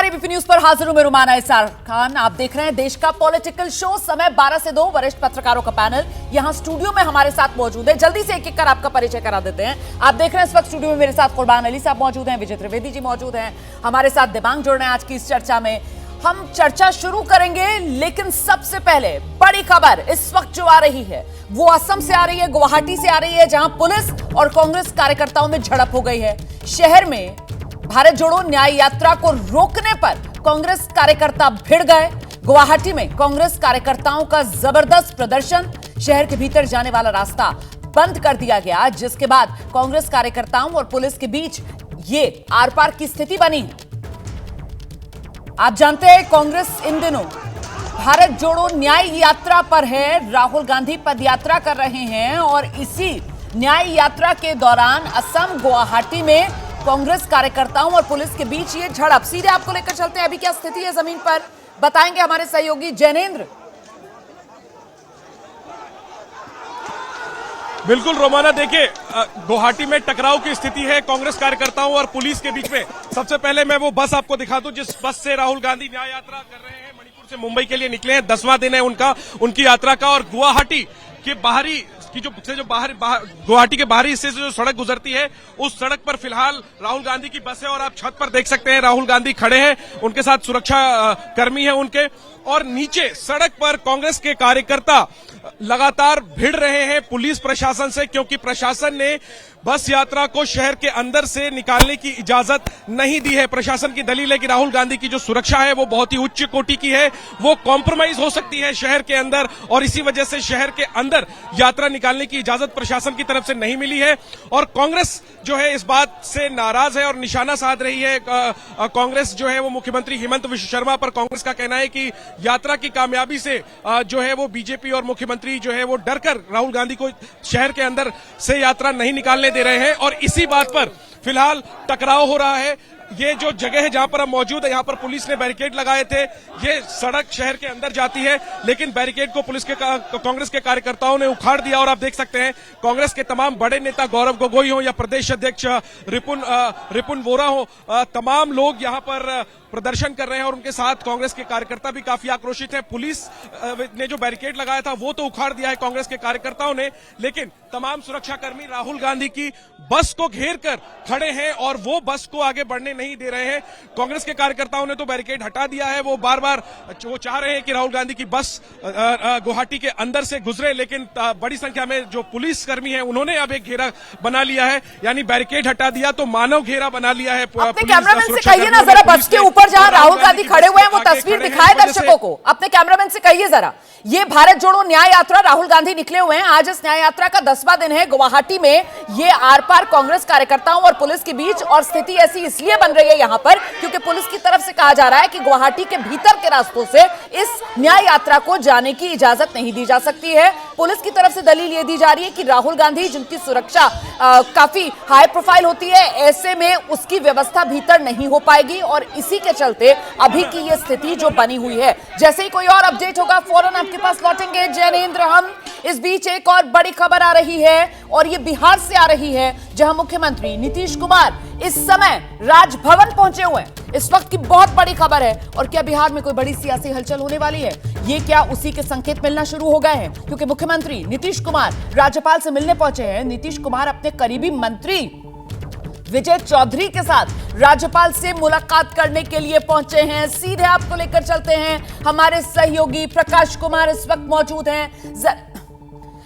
नमस्कार, ABP news पर हाजिर हूं मैं रुमाना इसार खान। आप देख रहे हैं देश का पॉलिटिकल शो। समय 12 से 2, वरिष्ठ पत्रकारों का पैनल यहां स्टूडियो में हमारे साथ मौजूद है। जल्दी से एक एक कर आपका परिचय करा देते हैं। आप देख रहे हैं इस वक्त स्टूडियो में मेरे साथ कुर्बान अली साहब मौजूद हैं, विजय त्रिवेदी जी मौजूद हैं, हमारे साथ दिबांग जुड़ रहे हैं। आज की इस चर्चा में हम चर्चा शुरू करेंगे, लेकिन सबसे पहले बड़ी खबर इस वक्त जो आ रही है वो असम से आ रही है, गुवाहाटी से आ रही है, जहां पुलिस और कांग्रेस कार्यकर्ताओं में झड़प हो गई है। शहर में भारत जोड़ो न्याय यात्रा को रोकने पर कांग्रेस कार्यकर्ता भिड़ गए। गुवाहाटी में कांग्रेस कार्यकर्ताओं का जबरदस्त प्रदर्शन, शहर के भीतर जाने वाला रास्ता बंद कर दिया गया, जिसके बाद कांग्रेस कार्यकर्ताओं और पुलिस के बीच ये आर पार की स्थिति बनी है। आप जानते हैं कांग्रेस इन दिनों भारत जोड़ो न्याय यात्रा पर है। राहुल गांधी पदयात्रा कर रहे हैं और इसी न्याय यात्रा के दौरान असम गुवाहाटी में कांग्रेस कार्यकर्ताओं और पुलिस के बीच ये झड़प। सीधे आपको लेकर चलते हैं, अभी क्या स्थिति है जमीन पर बताएंगे हमारे सहयोगी जैनेंद्र। बिल्कुल रोमाना, देखिए गुवाहाटी में टकराव की स्थिति है कांग्रेस कार्यकर्ताओं और पुलिस के बीच में। सबसे पहले मैं वो बस आपको दिखा दूं जिस बस से राहुल गांधी न्याय यात्रा कर रहे हैं। मणिपुर से मुंबई के लिए निकले हैं, 10वां दिन है उनकी यात्रा का। और गुवाहाटी के बाहरी गुवाहाटी के बाहरी हिस्से से जो सड़क गुजरती है उस सड़क पर फिलहाल राहुल गांधी की बस है और आप छत पर देख सकते हैं राहुल गांधी खड़े हैं, उनके साथ सुरक्षा कर्मी है उनके, और नीचे सड़क पर कांग्रेस के कार्यकर्ता लगातार भिड़ रहे हैं पुलिस प्रशासन से, क्योंकि प्रशासन ने बस यात्रा को शहर के अंदर से निकालने की इजाजत नहीं दी है। प्रशासन की दलील है कि राहुल गांधी की जो सुरक्षा है वो बहुत ही उच्च कोटि की है, वो कॉम्प्रोमाइज हो सकती है शहर के अंदर, और इसी वजह से शहर के अंदर यात्रा निकालने की इजाजत प्रशासन की तरफ से नहीं मिली है। और कांग्रेस जो है इस बात से नाराज है और निशाना साध रही है। कांग्रेस जो है वो मुख्यमंत्री हेमंत विश्व शर्मा पर कांग्रेस का कहना है कि यात्रा की कामयाबी से जो है वो बीजेपी और मुख्यमंत्री जो है वो डरकर राहुल गांधी को शहर के अंदर से यात्रा नहीं निकालने दे रहे हैं, और इसी बात पर फिलहाल टकराव हो रहा है। ये जो जगह है जहां पर हम मौजूद है, यहां पर पुलिस ने बैरिकेड लगाए थे। ये सड़क शहर के अंदर जाती है, लेकिन बैरिकेड को कांग्रेस के कार्यकर्ताओं ने उखाड़ दिया। और आप देख सकते हैं कांग्रेस के तमाम बड़े नेता, गौरव गोगोई हो या प्रदेश अध्यक्ष रिपुन बोरा हो, तमाम लोग यहां पर प्रदर्शन कर रहे हैं और उनके साथ कांग्रेस के कार्यकर्ता भी काफी आक्रोशित हैं। पुलिस ने जो बैरिकेड लगाया था वो तो उखाड़ दिया है कांग्रेस के कार्यकर्ताओं ने, लेकिन तमाम सुरक्षाकर्मी राहुल गांधी की बस को घेर कर खड़े हैं और वो बस को आगे बढ़ने नहीं दे रहे हैं। कांग्रेस के कार्यकर्ताओं ने तो बैरिकेड हटा दिया है, वो बार बार वो चाह रहे हैं कि राहुल गांधी की बस गुवाहाटी के अंदर से गुजरे, लेकिन बड़ी संख्या में जो पुलिस कर्मी है उन्होंने अब एक घेरा बना लिया है, यानी बैरिकेड हटा दिया तो मानव घेरा बना लिया है। अपने कैमरामैन से कहिए ना जरा, बस के ऊपर जहां राहुल गांधी खड़े हुए हैं वो तस्वीर दिखाए दर्शकों को। अपने कैमरामैन से कहिए जरा, ये भारत जोड़ो न्याय यात्रा, राहुल गांधी निकले हुए हैं। आज इस न्याय यात्रा का 10वां दिन है गुवाहाटी में। ये आर पार कांग्रेस कार्यकर्ताओं और पुलिस के बीच, और स्थिति ऐसी इसलिए बन रही है यहां पर क्योंकि पुलिस की तरफ से कहा जा रहा है कि गुवाहाटी के भीतर के रास्तों से इस न्याय यात्रा को जाने की इजाजत नहीं दी जा सकती है। पुलिस की तरफ से दलील ये दी जा रही है कि राहुल गांधी, जिनकी सुरक्षा काफी हाई प्रोफाइल होती है, ऐसे में उसकी व्यवस्था भीतर नहीं हो पाएगी, और इसी के चलते अभी की ये स्थिति जो बनी हुई है। जैसे ही कोई और अपडेट होगा फौरन आपके पास लौटेंगे। जैनेंद्र, हम इस बीच एक और बड़ी खबर आ रही है और ये बिहार से आ रही है, जहां मुख्यमंत्री नीतीश कुमार इस समय राजभवन पहुंचे हुए हैं। इस वक्त की बहुत बड़ी खबर है। और क्या बिहार में कोई बड़ी सियासी हलचल होने वाली है? ये क्या उसी के संकेत मिलना शुरू हो गए हैं? क्योंकि मुख्यमंत्री नीतीश कुमार राज्यपाल से मिलने पहुंचे हैं। नीतीश कुमार अपने करीबी मंत्री विजय चौधरी के साथ राज्यपाल से मुलाकात करने के लिए पहुंचे हैं। सीधे आपको लेकर चलते हैं, हमारे सहयोगी प्रकाश कुमार इस वक्त मौजूद हैं।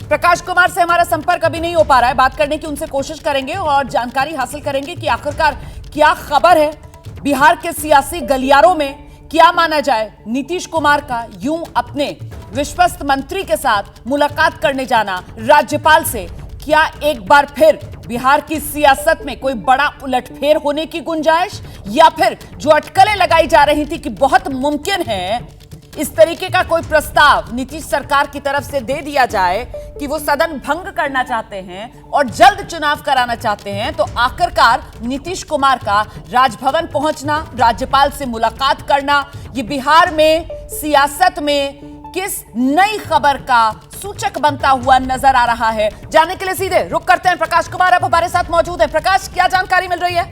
प्रकाश कुमार से हमारा संपर्क अभी नहीं हो पा रहा है, बात करने की उनसे कोशिश करेंगे और जानकारी हासिल करेंगे कि आखिरकार क्या खबर है बिहार के सियासी गलियारों में। क्या माना जाए नीतीश कुमार का यूं अपने विश्वस्त मंत्री के साथ मुलाकात करने जाना राज्यपाल से? क्या एक बार फिर बिहार की सियासत में कोई बड़ा उलटफेर होने की गुंजाइश, या फिर जो अटकलें लगाई जा रही थी कि बहुत मुमकिन है इस तरीके का कोई प्रस्ताव नीतीश सरकार की तरफ से दे दिया जाए कि वो सदन भंग करना चाहते हैं और जल्द चुनाव कराना चाहते हैं, तो आखिरकार नीतीश कुमार का राजभवन पहुंचना, राज्यपाल से मुलाकात करना, ये बिहार में सियासत में किस नई खबर का सूचक बनता हुआ नजर आ रहा है? जानने के लिए सीधे रुक करते हैं। प्रकाश कुमार अब हमारे साथ मौजूद है। प्रकाश, क्या जानकारी मिल रही है?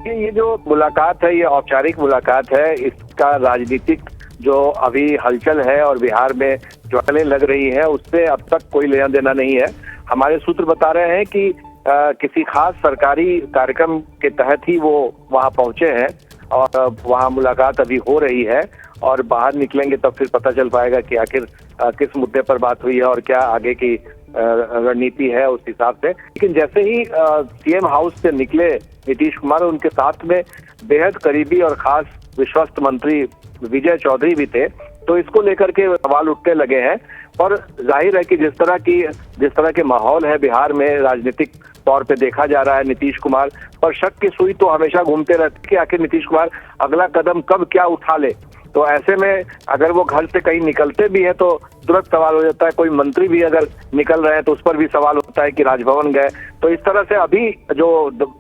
ये जो मुलाकात है, ये औपचारिक मुलाकात है। इसका राजनीतिक जो अभी हलचल है और बिहार में जो अटकलें लग रही है, उससे अब तक कोई लेना देना नहीं है। हमारे सूत्र बता रहे हैं कि किसी खास सरकारी कार्यक्रम के तहत ही वो वहां पहुंचे हैं और वहां मुलाकात अभी हो रही है, और बाहर निकलेंगे तब फिर पता चल पाएगा कि आखिर किस मुद्दे पर बात हुई है और क्या आगे की रणनीति है उस हिसाब से। लेकिन जैसे ही सीएम हाउस से निकले नीतीश कुमार, उनके साथ में बेहद करीबी और खास विश्वस्त मंत्री विजय चौधरी भी थे, तो इसको लेकर के सवाल उठने लगे हैं। और जाहिर है कि जिस तरह के माहौल है बिहार में राजनीतिक तौर पे देखा जा रहा है, नीतीश कुमार पर शक की सुई तो हमेशा घूमते रहते कि आखिर नीतीश कुमार अगला कदम कब क्या उठा ले। तो ऐसे में अगर वो घर से कहीं निकलते भी हैं तो तुरंत सवाल हो जाता है, कोई मंत्री भी अगर निकल रहे हैं तो उस पर भी सवाल होता है कि राजभवन गए। तो इस तरह से अभी जो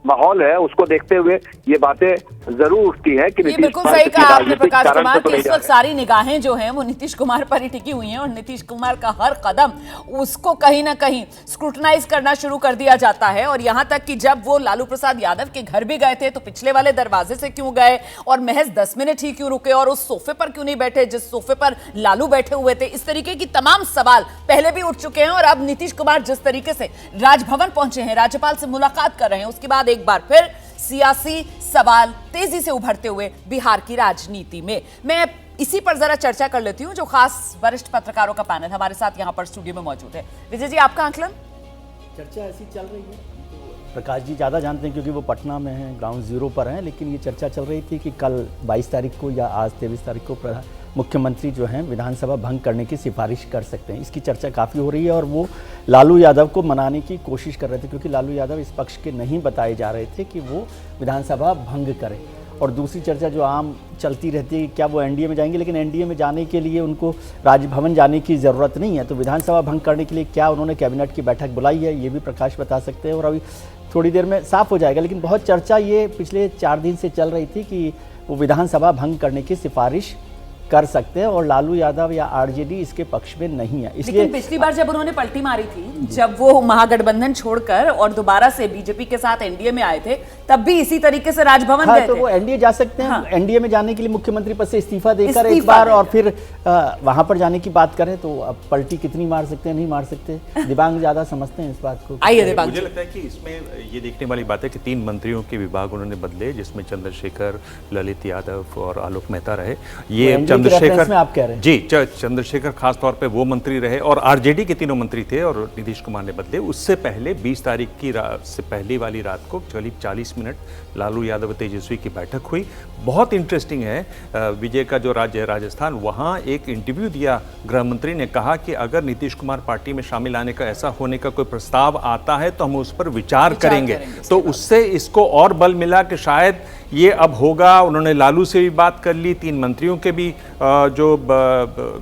माहौल है उसको देखते हुए ये बातें जरूर उठती है कि ये बिल्कुल सही कहा आपने प्रकाश कुमार कि इस वक्त सारी निगाहें जो हैं वो नीतीश कुमार पर ही टिकी हुई हैं और नीतीश कुमार का हर कदम उसको कहीं ना कहीं स्क्रूटनाइज करना शुरू कर दिया जाता है। और यहां तक कि जब वो लालू प्रसाद यादव के घर भी गए थे तो पिछले वाले दरवाजे से क्यों गए और महज 10 मिनट ही क्यों रुके और उस सोफे पर क्यों नहीं बैठे जिस सोफे पर लालू बैठे हुए थे। इस तरीके की तमाम सवाल पहले भी उठ चुके हैं और अब नीतीश कुमार जिस तरीके से राजभवन पहुंचे हैं, राज्यपाल से मुलाकात कर रहे हैं, उसके बाद एक बार फिर सियासी सवाल तेजी से उभरते हुए बिहार की राजनीति में। मैं इसी पर जरा चर्चा कर लेती हूं। जो खास वरिष्ठ पत्रकारों का पैनल हमारे साथ यहां पर स्टूडियो में मौजूद है। विजय जी, आपका आकलन? चर्चा ऐसी चल रही है, प्रकाश जी ज़्यादा जानते हैं क्योंकि वो पटना में हैं, ग्राउंड जीरो पर हैं, लेकिन ये चर्चा चल रही थी कि कल 22 तारीख को या आज 23 तारीख को मुख्यमंत्री जो हैं विधानसभा भंग करने की सिफारिश कर सकते हैं। इसकी चर्चा काफ़ी हो रही है और वो लालू यादव को मनाने की कोशिश कर रहे थे क्योंकि लालू यादव इस पक्ष के नहीं बताए जा रहे थे कि वो विधानसभा भंग करें। और दूसरी चर्चा जो आम चलती रहती है कि क्या वो एनडीए में जाएंगे, लेकिन एनडीए में जाने के लिए उनको राजभवन जाने की ज़रूरत नहीं है। तो विधानसभा भंग करने के लिए क्या उन्होंने कैबिनेट की बैठक बुलाई है, ये भी प्रकाश बता सकते हैं और अभी थोड़ी देर में साफ हो जाएगा। लेकिन बहुत चर्चा ये पिछले 4 दिन से चल रही थी कि वो विधानसभा भंग करने की सिफारिश कर सकते हैं और लालू यादव या आरजेडी इसके पक्ष में नहीं है। इसलिए लेकिन पिछली बार जब उन्होंने पलटी मारी थी, जब वो महागठबंधन छोड़कर और दोबारा से बीजेपी के साथ एनडीए में आए थे, तब भी इसी तरीके से राजभवन गए तो थे। वो एनडीए जा सकते हैं। हाँ। एनडीए में जाने के लिए मुख्यमंत्री पद से इस्तीफा देकर एक बार और फिर वहां पर जाने की बात करें तो अब पलटी कितनी मार सकते हैं, नहीं मार सकते। दिबांग ज्यादा समझते हैं इस बात को। आइए दिबांग, मुझे लगता है कि इसमें ये देखने वाली बात है कि 3 मंत्रियों के विभाग उन्होंने बदले, जिसमें चंद्रशेखर, ललित यादव और आलोक मेहता रहे। ये चंद्रशेखर जी चंद्रशेखर खास तौर पे वो मंत्री रहे और आरजेडी के 3 मंत्री थे और नीतीश कुमार ने बदले। उससे पहले 20 तारीख की से पहली वाली रात को करीब 40 मिनट लालू यादव तेजस्वी की बैठक हुई। बहुत इंटरेस्टिंग है, विजय का जो राज्य है राजस्थान, वहाँ एक इंटरव्यू दिया गृह मंत्री ने, कहा कि अगर नीतीश कुमार पार्टी में शामिल आने का ऐसा होने का कोई प्रस्ताव आता है तो हम उस पर विचार करेंगे। तो उससे इसको और बल मिला कि शायद ये अब होगा। उन्होंने लालू से भी बात कर ली, 3 मंत्रियों के भी जो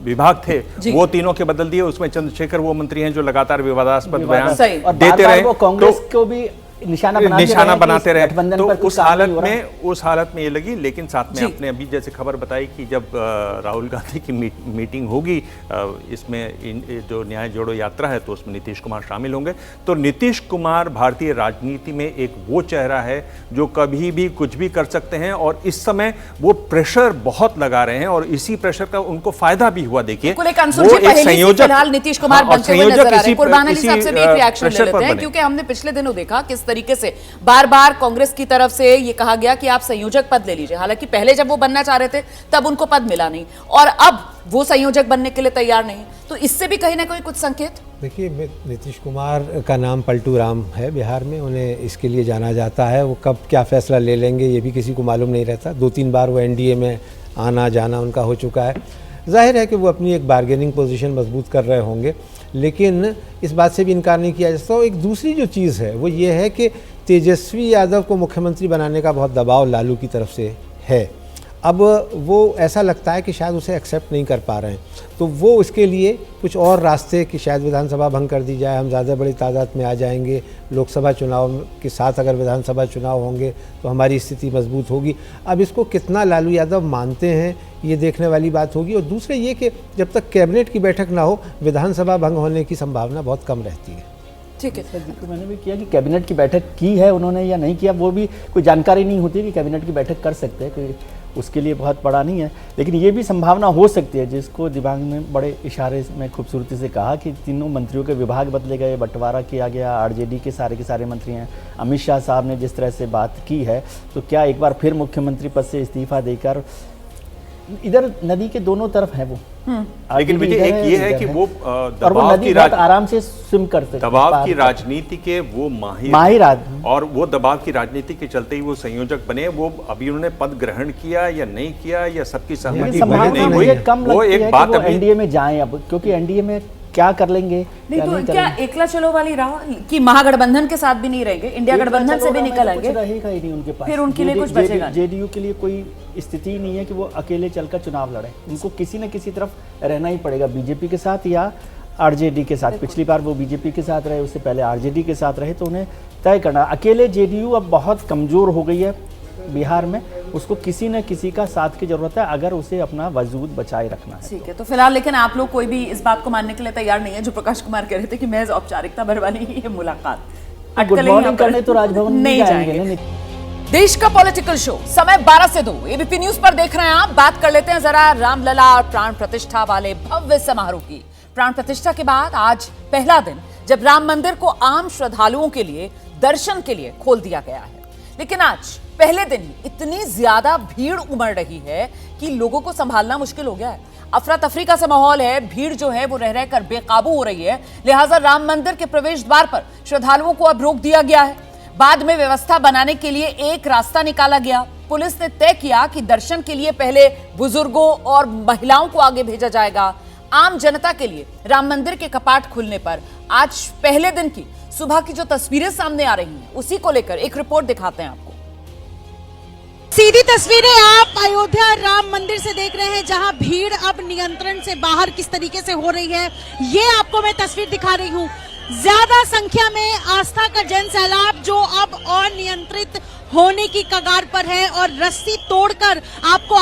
विभाग थे वो तीनों के बदल दिए। उसमें चंद्रशेखर वो मंत्री हैं जो लगातार विवादास्पद बयान देते रहे, वो कांग्रेस को भी निशाना बनाते रहे। तो उस हालत में ये लगी। लेकिन साथ में आपने अभी जैसे खबर बताई कि जब राहुल गांधी की मीटिंग होगी इसमें जो न्याय जोड़ो यात्रा है तो उसमें नीतीश कुमार शामिल होंगे। तो नीतीश कुमार भारतीय राजनीति में एक वो चेहरा है जो कभी भी कुछ भी कर सकते हैं और इस समय वो प्रेशर बहुत लगा रहे हैं और इसी प्रेशर का उनको फायदा भी हुआ। देखिए वो एक संयोजक नीतीश कुमार बनते हुए नजर आ रहे हैं। कुर्बान अली साहब से भी एक रिएक्शन ले लेते हैं क्योंकि हमने पिछले दिनों देखा किस तरीके से बार बार कांग्रेस की तरफ से ये कहा गया कि आप संयोजक पद ले लीजिए। हालांकि पहले जब वो बनना चाह रहे थे तब उनको पद मिला नहीं और अब वो संयोजक बनने के लिए तैयार नहीं। तो इससे भी कहीं ना कहीं कुछ संकेत। देखिए, नीतीश कुमार का नाम पलटू राम है बिहार में, उन्हें इसके लिए जाना जाता है। वो कब क्या फैसला ले लेंगे ये भी किसी को मालूम नहीं रहता। 2-3 बार वो एनडीए में आना जाना उनका हो चुका है। जाहिर है कि वो अपनी एक बार्गेनिंग पोजीशन मजबूत कर रहे होंगे, लेकिन इस बात से भी इनकार नहीं किया जा सकता। और एक दूसरी जो चीज़ है वो ये है कि तेजस्वी यादव को मुख्यमंत्री बनाने का बहुत दबाव लालू की तरफ से है। अब वो ऐसा लगता है कि शायद उसे एक्सेप्ट नहीं कर पा रहे हैं, तो वो इसके लिए कुछ और रास्ते कि शायद विधानसभा भंग कर दी जाए, हम ज़्यादा बड़ी तादाद में आ जाएंगे, लोकसभा चुनाव के साथ अगर विधानसभा चुनाव होंगे तो हमारी स्थिति मजबूत होगी। अब इसको कितना लालू यादव मानते हैं ये देखने वाली बात होगी। और दूसरे ये कि जब तक कैबिनेट की बैठक ना हो विधानसभा भंग होने की संभावना बहुत कम रहती है। ठीक है। इसका जिक्र मैंने भी किया कि कैबिनेट की बैठक की है उन्होंने या नहीं किया, वो भी कोई जानकारी नहीं होती कि कैबिनेट की बैठक कर सकते हैं, कोई उसके लिए बहुत बड़ा नहीं है। लेकिन ये भी संभावना हो सकती है, जिसको दिमाग में बड़े इशारे में खूबसूरती से कहा कि तीनों मंत्रियों के विभाग बदले गए, बंटवारा किया गया, आरजेडी के सारे मंत्री हैं। अमित शाह साहब ने जिस तरह से बात की है, तो क्या एक बार फिर मुख्यमंत्री पद से इस्तीफा देकर, इधर नदी के दोनों तरफ है वो, लेकिन विजय एक ये है कि वो दबाव की आराम से स्विम कर सकते, दबाव की राजनीति के वो माहिर और वो दबाव की राजनीति के चलते ही वो संयोजक बने। वो अभी उन्होंने पद ग्रहण किया या नहीं किया या सबकी सहमति हुई नहीं हुई, वो एक बात अभी एनडीए में जाएं अब, क्योंकि एनडीए में क्या कर लेंगे, नहीं तो क्या एकला चलो वाली राह कि महागठबंधन के साथ भी नहीं रहेंगे, इंडिया गठबंधन से भी निकल आएंगे, रहेगा ही नहीं उनके पास, फिर उनके लिए कुछ बचेगा। जेडीयू के लिए कोई स्थिति नहीं है कि वो अकेले चलकर चुनाव लड़े, उनको किसी न किसी तरफ रहना ही पड़ेगा, बीजेपी के साथ या आरजेडी के साथ। पिछली बार वो बीजेपी के साथ रहे, उससे पहले आरजेडी के साथ रहे, तो उन्हें तय करना। अकेले जेडीयू अब बहुत कमजोर हो गई है बिहार में, उसको किसी न किसी का साथ की जरूरत है अगर उसे अपना वजूद बचाए रखना है। ठीक है, तो फिलहाल लेकिन आप लोग कोई भी इस बात को मानने के लिए तैयार नहीं है जो प्रकाश कुमार कह रहे थे कि महज औपचारिकता भर वाली ही ये मुलाकात। गुड मॉर्निंग करने तो राजभवन नहीं जाएंगे। देश का पॉलिटिकल शो समय 12 से 2 एबीपी न्यूज पर देख रहे हैं आप। बात कर लेते हैं जरा रामलला और प्राण प्रतिष्ठा वाले भव्य समारोह की। प्राण प्रतिष्ठा के बाद आज पहला दिन जब राम मंदिर को आम श्रद्धालुओं के लिए दर्शन के लिए खोल दिया गया है, लेकिन आज पहले दिन ही इतनी ज्यादा भीड़ उमड़ रही है कि लोगों को संभालना मुश्किल हो गया है। अफरा तफरी का सा माहौल है, भीड़ जो है वो रह रहकर बेकाबू हो रही है, लिहाजा राम मंदिर के प्रवेश द्वार पर श्रद्धालुओं को अब रोक दिया गया है। बाद में व्यवस्था बनाने के लिए एक रास्ता निकाला गया। पुलिस ने तय किया कि दर्शन के लिए पहले बुजुर्गों और महिलाओं को आगे भेजा जाएगा। आम जनता के लिए राम मंदिर के कपाट खुलने पर आज पहले दिन की सुबह की जो तस्वीरें सामने आ रही हैं, उसी को लेकर एक रिपोर्ट दिखाते हैं आपको। सीधी तस्वीरें आप अयोध्या राम मंदिर से देख रहे हैं, जहां भीड़ अब नियंत्रण से बाहर किस तरीके से हो रही है, ये आपको मैं तस्वीर दिखा रही हूं। ज्यादा संख्या में आस्था का जन सैलाब जो अब अनियंत्रित होने की कगार पर है, और रस्सी तोड़कर आपको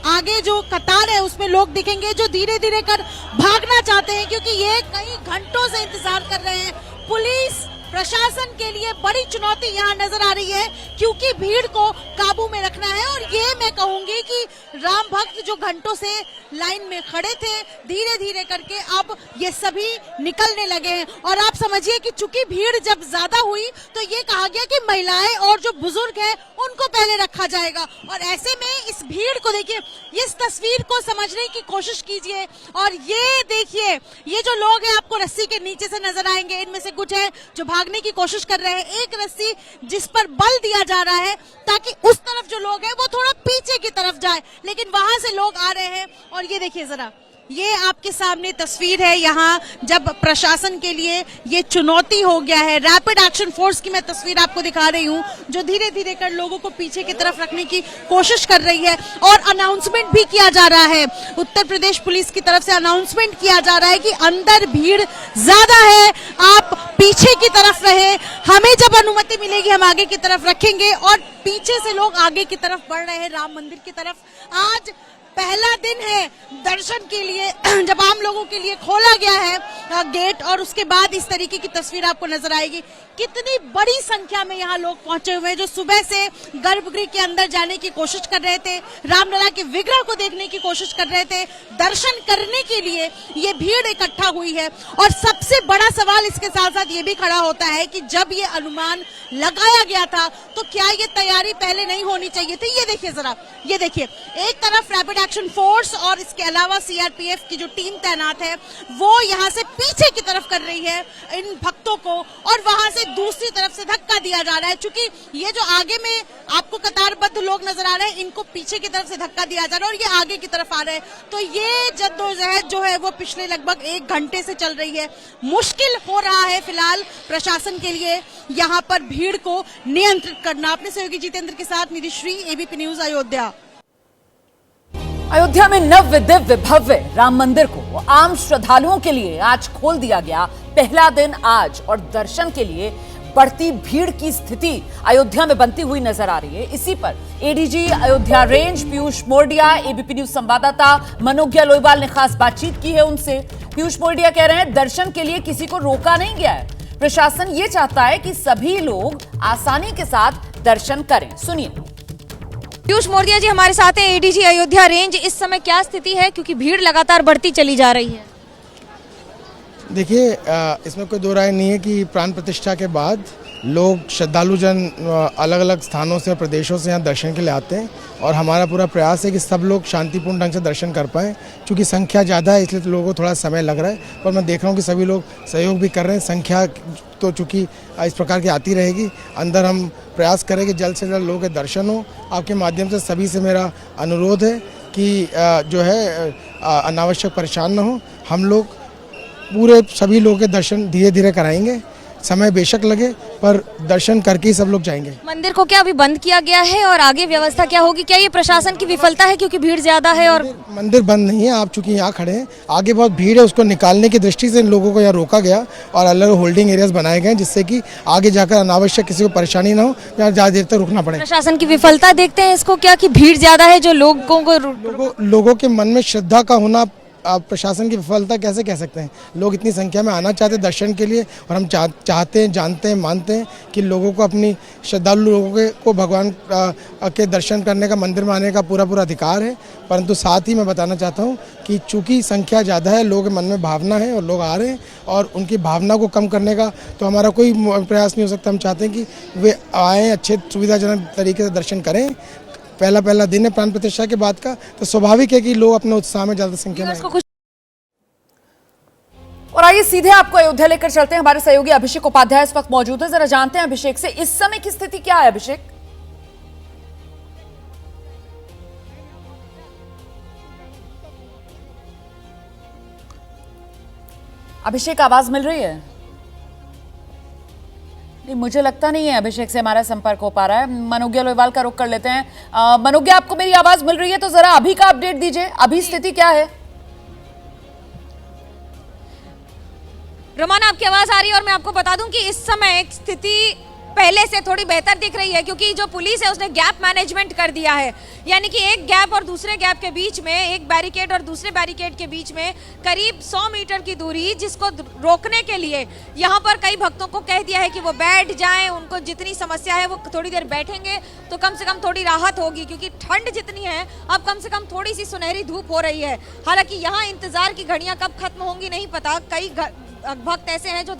आगे जो कतार है उसमें लोग दिखेंगे जो धीरे धीरे कर भागना चाहते हैं, क्योंकि ये कई घंटों से इंतजार कर रहे हैं। पुलिस प्रशासन के लिए बड़ी चुनौती यहाँ नजर आ रही है, क्योंकि भीड़ को काबू में रखना है। और ये मैं कहूंगी कि राम भक्त जो घंटों से लाइन में खड़े थे, धीरे धीरे करके अब ये सभी निकलने लगे हैं। और आप समझिए कि चूंकि भीड़ जब ज्यादा हुई तो ये कहा गया कि महिलाएं और जो बुजुर्ग हैं उनको पहले रखा जाएगा। और ऐसे में इस भीड़ को देखिए, इस तस्वीर को समझने की कोशिश कीजिए। और ये देखिए, ये जो लोग हैं आपको रस्सी के नीचे से नजर आएंगे, इनमें से कुछ है जो भागने की कोशिश कर रहे हैं। एक रस्सी जिस पर बल दिया जा रहा है ताकि उस तरफ जो लोग हैं वो थोड़ा पीछे की तरफ जाए, लेकिन वहां से लोग आ रहे हैं। और ये देखिए जरा, ये आपके सामने तस्वीर है यहाँ जब प्रशासन के लिए ये चुनौती हो गया है। रैपिड एक्शन फोर्स की मैं तस्वीर आपको दिखा रही हूँ जो धीरे धीरे कर लोगों को पीछे की तरफ रखने की कोशिश कर रही है। और अनाउंसमेंट भी किया जा रहा है, उत्तर प्रदेश पुलिस की तरफ से अनाउंसमेंट किया जा रहा है कि अंदर भीड़ ज्यादा है, आप पीछे की तरफ रहे, हमें जब अनुमति मिलेगी हम आगे की तरफ रखेंगे। और पीछे से लोग आगे की तरफ बढ़ रहे हैं राम मंदिर की तरफ। आज पहला दिन है दर्शन के लिए, जब आम लोगों के लिए खोला गया है गेट, और उसके बाद इस तरीके की तस्वीर आपको नजर आएगी। कितनी बड़ी संख्या में यहाँ लोग पहुंचे हुए हैं जो सुबह से गर्भगृह के अंदर जाने की कोशिश कर रहे थे, रामलला के विग्रह को देखने की कोशिश कर रहे थे, दर्शन करने के लिए ये भीड़ इकट्ठा हुई है। और सबसे बड़ा सवाल इसके साथ साथ ये भी खड़ा होता है कि जब ये अनुमान लगाया गया था तो क्या ये तैयारी पहले नहीं होनी चाहिए थी। ये देखिए जरा, ये देखिए, एक तरफ रैपिड एक्शन फोर्स और इसके अलावा सीआरपीएफ की जो टीम तैनात है वो यहाँ से पीछे की तरफ कर रही है इन भक्तों को, और वहां से दूसरी तरफ से धक्का दिया जा रहा है। चूंकि ये जो आगे में आपको कतारबद्ध लोग नजर आ रहे हैं, इनको पीछे की तरफ से धक्का दिया जा रहा है और ये आगे की तरफ आ रहे हैं। तो ये जद्दोजहद जो है वो पिछले लगभग 1 घंटे से चल रही है। मुश्किल हो रहा है फिलहाल प्रशासन के लिए यहाँ पर भीड़ को नियंत्रित करना। अपने सहयोगी जितेंद्र के साथ निधि श्री, एबीपी न्यूज, अयोध्या। अयोध्या में नव्य दिव्य भव्य राम मंदिर को आम श्रद्धालुओं के लिए आज खोल दिया गया। पहला दिन आज, और दर्शन के लिए बढ़ती भीड़ की स्थिति अयोध्या में बनती हुई नजर आ रही है। इसी पर ADG Ayodhya range Piyush Mordia, ABP news संवाददाता मनोज्ञा लोईवाल ने खास बातचीत की है उनसे। पीयूष मोरडिया कह रहे हैं दर्शन के लिए किसी को रोका नहीं गया है, प्रशासन ये चाहता है कि सभी लोग आसानी के साथ दर्शन करें। सुनिए। पीयूष मोरडिया जी हमारे साथ हैं, एडीजी अयोध्या रेंज। इस समय क्या स्थिति है, क्योंकि भीड़ लगातार बढ़ती चली जा रही है? देखिए, इसमें कोई दो राय नहीं है कि प्राण प्रतिष्ठा के बाद लोग श्रद्धालु जन अलग अलग स्थानों से, प्रदेशों से यहाँ दर्शन के लिए आते हैं और हमारा पूरा प्रयास है कि सब लोग शांतिपूर्ण ढंग से दर्शन कर पाएँ। क्योंकि संख्या ज़्यादा है इसलिए तो लोगों को थोड़ा समय लग रहा है, पर मैं देख रहा हूँ कि सभी लोग सहयोग भी कर रहे हैं। संख्या तो चूँकि इस प्रकार की आती रहेगी, अंदर हम प्रयास करें कि जल्द से जल्द लोगों के दर्शन हो। आपके माध्यम से सभी से मेरा अनुरोध है कि जो है अनावश्यक परेशान न हो। हम लोग पूरे सभी लोगों के दर्शन धीरे धीरे कराएंगे, समय बेशक लगे पर दर्शन करके ही सब लोग जाएंगे। मंदिर को क्या अभी बंद किया गया है और आगे व्यवस्था क्या होगी? क्या ये प्रशासन की विफलता है क्योंकि भीड़ ज्यादा है? और मंदिर बंद नहीं है, आप चूंकि यहाँ खड़े हैं, आगे बहुत भीड़ है, उसको निकालने की दृष्टि से इन लोगों को यहाँ रोका गया और अलग होल्डिंग एरियाज बनाए गए जिससे कि आगे जाकर अनावश्यक किसी को परेशानी ना हो, यहाँ ज़्यादा देर तक रुकना पड़े। प्रशासन की विफलता देखते हैं इसको क्या, कि भीड़ ज्यादा है जो लोगों के मन में श्रद्धा का होना आप प्रशासन की विफलता कैसे कह सकते हैं? लोग इतनी संख्या में आना चाहते हैं दर्शन के लिए और हम चाहते हैं, जानते हैं, मानते हैं कि लोगों को अपनी श्रद्धालु लोगों को भगवान के दर्शन करने का, मंदिर में आने का पूरा अधिकार है। परंतु साथ ही मैं बताना चाहता हूं कि चूंकि संख्या ज़्यादा है, लोगों के मन में भावना है और लोग आ रहे हैं और उनकी भावना को कम करने का तो हमारा कोई प्रयास नहीं हो सकता। हम चाहते हैं कि वे आएँ, अच्छे सुविधाजनक तरीके से दर्शन करें। पहला दिन है प्राण प्रतिष्ठा के बाद का, तो स्वाभाविक है कि लोग अपने उत्साह में ज्यादा संख्या में। और आइए सीधे आपको अयोध्या लेकर चलते हैं। हमारे सहयोगी अभिषेक उपाध्याय इस वक्त मौजूद है, जरा जानते हैं अभिषेक से इस समय की स्थिति क्या है। अभिषेक, अभिषेक आवाज मिल रही है? नहीं, मुझे लगता नहीं है अभिषेक से हमारा संपर्क हो पा रहा है। मनोज्ञा लोईवाल का रुख कर लेते हैं। मनोज्ञा, आपको मेरी आवाज मिल रही है तो जरा अभी का अपडेट दीजिए, अभी स्थिति क्या है? रोमान, आपकी आवाज आ रही है और मैं आपको बता दूं कि इस समय स्थिति पहले से थोड़ी बेहतर दिख रही है, क्योंकि जो पुलिस है उसने गैप मैनेजमेंट कर दिया है। यानी कि एक गैप और दूसरे गैप के बीच में, एक बैरिकेड और दूसरे बैरिकेड के बीच में करीब 100 मीटर की दूरी, जिसको रोकने के लिए यहाँ पर कई भक्तों को कह दिया है कि वो बैठ जाएं, उनको जितनी समस्या है वो थोड़ी देर बैठेंगे तो कम से कम थोड़ी राहत होगी, क्योंकि ठंड जितनी है अब कम से कम थोड़ी सी सुनहरी धूप हो रही है। हालांकि यहाँ इंतजार की घड़ियां कब खत्म होंगी नहीं पता। कई भक्त ऐसे हैं जो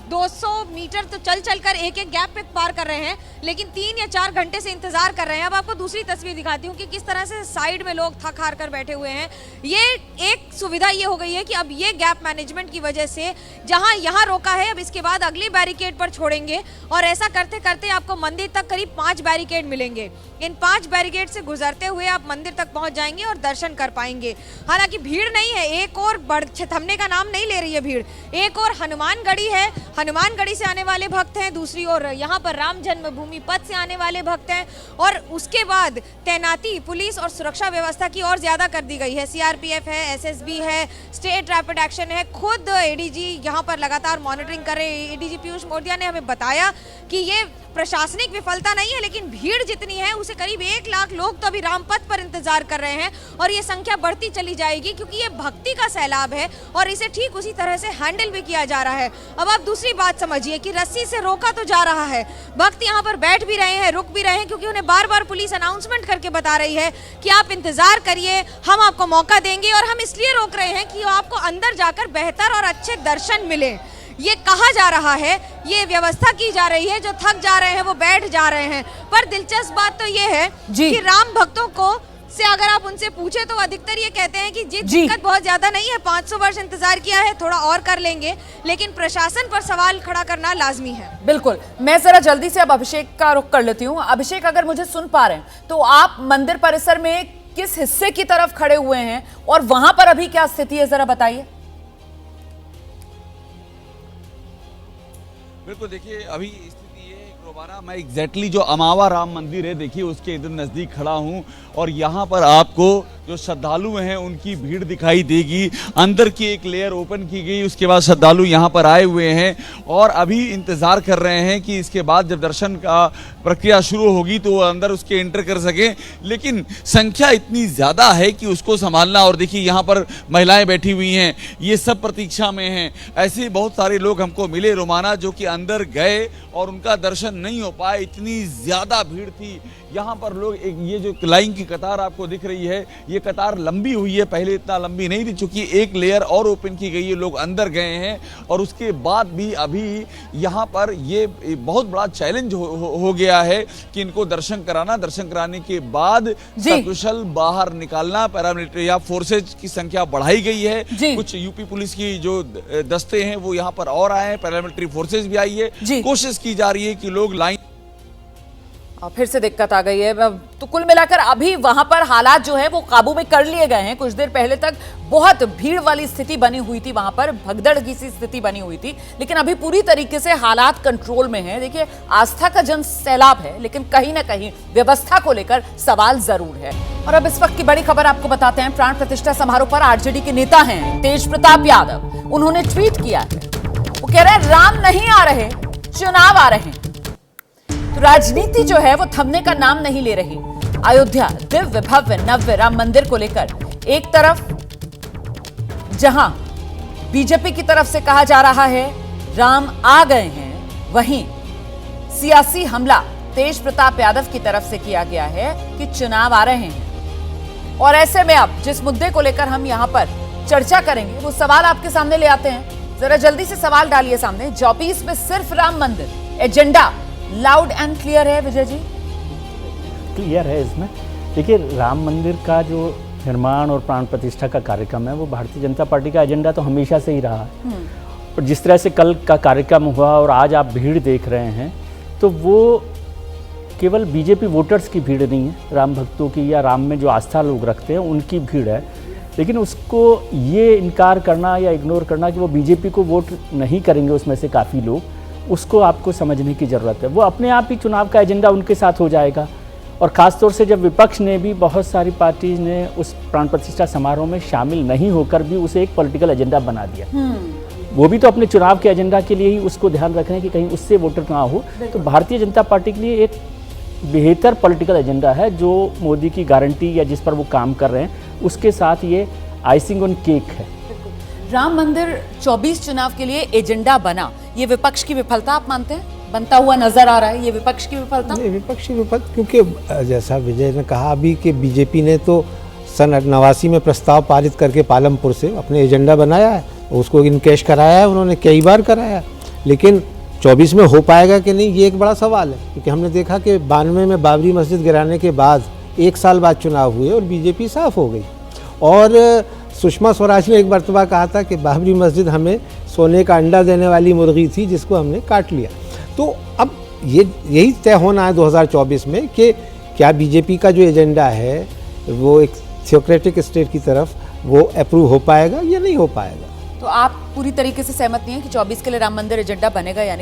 200 मीटर तो चल कर एक गैप पे पार कर रहे हैं, लेकिन 3 या 4 घंटे से इंतजार कर रहे हैं। अब आपको दूसरी तस्वीर दिखाती हूँ कि किस तरह से साइड में लोग थक हार कर बैठे हुए हैं। ये एक सुविधा ये हो गई है कि अब ये गैप मैनेजमेंट की वजह से जहां यहाँ रोका है, अब इसके बाद अगली बैरिकेड पर छोड़ेंगे और ऐसा करते करते आपको मंदिर तक करीब 5 बैरिकेड मिलेंगे। इन 5 बैरिकेड से गुजरते हुए आप मंदिर तक पहुंच जाएंगे और दर्शन कर पाएंगे। हालांकि भीड़ नहीं है, एक और थमने का नाम नहीं ले रही है भीड़। एक और हनुमानगढ़ी है, हनुमानगढ़ी से आने वाले भक्त हैं, दूसरी ओर यहाँ पर राम जन्मभूमि पथ से आने वाले भक्त हैं। और उसके बाद तैनाती पुलिस और सुरक्षा व्यवस्था की और ज्यादा कर दी गई है। सीआरपीएफ है, एसएसबी है, स्टेट रैपिड एक्शन है, खुद एडीजी यहाँ पर लगातार मॉनिटरिंग कर रहे हैं। एडीजी पीयूष मोरडिया ने हमें बताया कि ये प्रशासनिक विफलता नहीं है, लेकिन भीड़ जितनी है उसे करीब 1 लाख लोग तो अभी रामपथ पर इंतजार कर रहे हैं और ये संख्या बढ़ती चली जाएगी, क्योंकि ये भक्ति का सैलाब है और इसे ठीक उसी तरह से हैंडल भी किया जा रहा है। अब आप दूसरी बात समझिए कि रस्सी से रोका तो जा रहा है, भक्त यहाँ पर बैठ भी रहे हैं, रुक भी रहे हैं, क्योंकि उन्हें बार बार पुलिस अनाउंसमेंट करके बता रही है कि आप इंतजार करिए, हम आपको मौका देंगे। और हम इसलिए रोक रहे हैं कि आपको अंदर जाकर बेहतर और अच्छे दर्शन मिले। ये कहा जा रहा है, ये व्यवस्था की जा रही है, जो थक जा रहे हैं वो बैठ जा रहे हैं। पर दिलचस्प बात तो ये है कि राम भक्तों को से अगर आप उनसे पूछे तो अधिकतर ये कहते हैं कि दिक्कत बहुत ज्यादा नहीं है, 500 वर्ष इंतजार किया है, थोड़ा और कर लेंगे, लेकिन प्रशासन पर सवाल खड़ा करना लाजमी है। बिल्कुल, मैं जरा जल्दी से अब अभिषेक का रुख कर लेती हूँ। अभिषेक, अगर मुझे सुन पा रहे हैं तो आप मंदिर परिसर में किस हिस्से की तरफ खड़े हुए हैं और वहां पर अभी क्या स्थिति है, जरा बताइए। बिल्कुल, देखिए अभी स्थिति ये दोबारा मैं एग्जैक्टली जो अमावा राम मंदिर है, देखिए उसके इधर नज़दीक खड़ा हूँ और यहाँ पर आपको जो श्रद्धालु हैं उनकी भीड़ दिखाई देगी। अंदर की एक लेयर ओपन की गई, उसके बाद श्रद्धालु यहाँ पर आए हुए हैं और अभी इंतज़ार कर रहे हैं कि इसके बाद जब दर्शन का प्रक्रिया शुरू होगी तो वो अंदर उसके एंटर कर सकें। लेकिन संख्या इतनी ज़्यादा है कि उसको संभालना, और देखिए यहाँ पर महिलाएं बैठी हुई हैं, ये सब प्रतीक्षा में हैं। ऐसे बहुत सारे लोग हमको मिले रोमाना जो कि अंदर गए और उनका दर्शन नहीं हो पाए, इतनी ज़्यादा भीड़ थी यहाँ पर। लोग एक ये जो लाइन की कतार आपको दिख रही है, ये कतार लंबी हुई है, पहले इतना लंबी नहीं थी, चूंकि एक लेयर और ओपन की गई है, लोग अंदर गए हैं। और उसके बाद भी अभी यहाँ पर ये बहुत बड़ा चैलेंज हो गया है कि इनको दर्शन कराना, दर्शन कराने के बाद सकुशल बाहर निकालना। पैरामिलिट्री या फोर्सेज की संख्या बढ़ाई गई है, कुछ यूपी पुलिस की जो दस्ते हैं वो यहाँ पर और आए हैं, पैरामिलिट्री फोर्सेज भी आई है। कोशिश की जा रही है कि लोग लाइन, फिर से दिक्कत आ गई है। तो कुल मिलाकर अभी वहां पर हालात जो है वो काबू में कर लिए गए हैं। कुछ देर पहले तक बहुत भीड़ वाली स्थिति बनी हुई थी, वहां पर भगदड़ की सी स्थिति बनी हुई थी, लेकिन अभी पूरी तरीके से हालात कंट्रोल में हैं। देखिए, आस्था का जन सैलाब है, लेकिन कहीं ना कहीं व्यवस्था को लेकर सवाल जरूर है। और अब इस वक्त की बड़ी खबर आपको बताते हैं। प्राण प्रतिष्ठा समारोह पर आरजेडी के नेता हैं तेज प्रताप यादव, उन्होंने ट्वीट किया है, वो कह रहे हैं राम नहीं आ रहे, चुनाव आ रहे हैं। तो राजनीति जो है वो थमने का नाम नहीं ले रही। अयोध्या दिव्य भव्य नव्य राम मंदिर को लेकर एक तरफ जहां बीजेपी की तरफ से कहा जा रहा है राम आ गए हैं, वहीं सियासी हमला तेज प्रताप यादव की तरफ से किया गया है कि चुनाव आ रहे हैं। और ऐसे में अब जिस मुद्दे को लेकर हम यहां पर चर्चा करेंगे वो सवाल आपके सामने ले आते हैं। जरा जल्दी से सवाल डालिए सामने। 24 में सिर्फ राम मंदिर, एजेंडा लाउड एंड क्लियर है विजय जी? क्लियर है इसमें। देखिए, राम मंदिर का जो निर्माण और प्राण प्रतिष्ठा का कार्यक्रम है वो भारतीय जनता पार्टी का एजेंडा तो हमेशा से ही रहा है। और जिस तरह से कल का कार्यक्रम हुआ और आज आप भीड़ देख रहे हैं, तो वो केवल बीजेपी वोटर्स की भीड़ नहीं है, राम भक्तों की या राम में जो आस्था लोग रखते हैं उनकी भीड़ है। लेकिन उसको ये इनकार करना या इग्नोर करना कि वो बीजेपी को वोट नहीं करेंगे उसमें से काफ़ी लोग, उसको आपको समझने की ज़रूरत है। वो अपने आप ही चुनाव का एजेंडा उनके साथ हो जाएगा। और ख़ास तौर से जब विपक्ष ने भी, बहुत सारी पार्टीज ने उस प्राण प्रतिष्ठा समारोह में शामिल नहीं होकर भी उसे एक पॉलिटिकल एजेंडा बना दिया। वो भी तो अपने चुनाव के एजेंडा के लिए ही उसको ध्यान रख रहे हैं कि कहीं उससे वोटर ना हो। तो भारतीय जनता पार्टी के लिए एक बेहतर पॉलिटिकल एजेंडा है जो मोदी की गारंटी या जिस पर वो काम कर रहे हैं उसके साथ ये आइसिंग ऑन केक है। राम मंदिर 24 चुनाव के लिए एजेंडा बना, ये विपक्ष की विफलता आप मानते हैं? बनता हुआ नजर आ रहा है ये विपक्ष की विफलता? विपक्ष की विफलता, क्योंकि जैसा विजय ने कहा अभी कि बीजेपी ने तो सन 89 में प्रस्ताव पारित करके पालमपुर से अपने एजेंडा बनाया है, उसको इनकेश कराया है, उन्होंने कई बार कराया, लेकिन 24 में हो पाएगा कि नहीं ये एक बड़ा सवाल है। क्योंकि हमने देखा कि 92 में बाबरी मस्जिद गिराने के बाद 1 साल बाद चुनाव हुए और बीजेपी साफ हो गई। और सुषमा स्वराज ने एक मरतबा कहा था कि बाबरी मस्जिद हमें सोने का अंडा देने वाली मुर्गी थी जिसको हमने काट लिया। तो अब यही तय होना है 2024 में कि क्या बीजेपी का जो एजेंडा है वो एक थियोक्रेटिक स्टेट की तरफ वो अप्रूव हो पाएगा या नहीं हो पाएगा। तो आप पूरी तरीके से सहमत नहीं है कि 24 के लिए राम मंदिर एजेंडा बनेगा या नहीं?